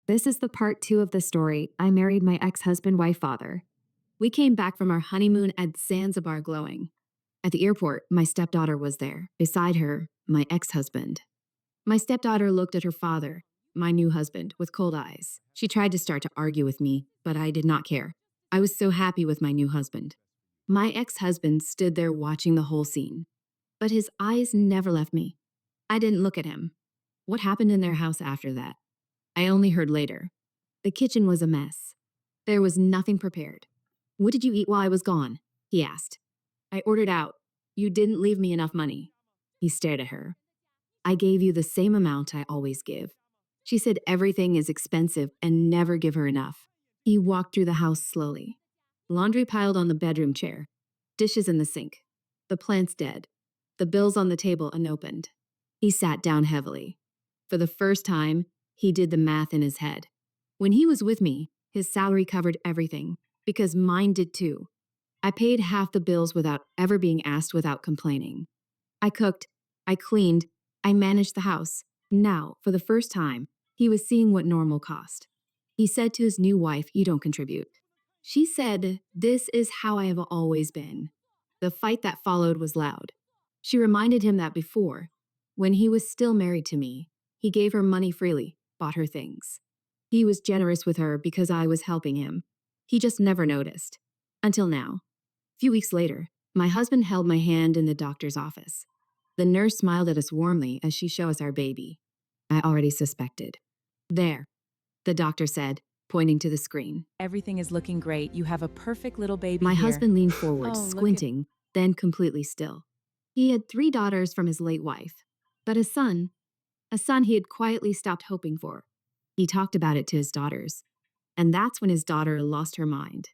This is the part two of the story. I married my ex-husband, wife, father. We came back from our honeymoon at Zanzibar glowing. At the airport, my stepdaughter was there. Beside her, my ex-husband. My stepdaughter looked at her father, my new husband, with cold eyes. She tried to start to argue with me, but I did not care. I was so happy with my new husband. My ex-husband stood there watching the whole scene, but his eyes never left me. I didn't look at him. What happened in their house after that? I only heard later. The kitchen was a mess. There was nothing prepared. What did you eat while I was gone? He asked. I ordered out. You didn't leave me enough money. He stared at her. I gave you the same amount I always give. She said everything is expensive and never give her enough. He walked through the house slowly. Laundry piled on the bedroom chair. Dishes in the sink. The plants dead. The bills on the table unopened. He sat down heavily. For the first time, he did the math in his head. When he was with me, his salary covered everything, because mine did too. I paid half the bills without ever being asked without complaining. I cooked, I cleaned, I managed the house. Now, for the first time, he was seeing what normal cost. He said to his new wife, "You don't contribute." She said, "This is how I have always been." The fight that followed was loud. She reminded him that before, when he was still married to me, he gave her money freely, bought her things. He was generous with her because I was helping him. He just never noticed. Until now. A few weeks later, my husband held my hand in the doctor's office. The nurse smiled at us warmly as she showed us our baby. I already suspected. There, the doctor said, pointing to the screen. Everything is looking great. You have a perfect little baby My here. husband leaned forward, Oh, look at squinting, then completely still. He had 3 daughters from his late wife, but a son he had quietly stopped hoping for. He talked about it to his daughters, and that's when his daughter lost her mind.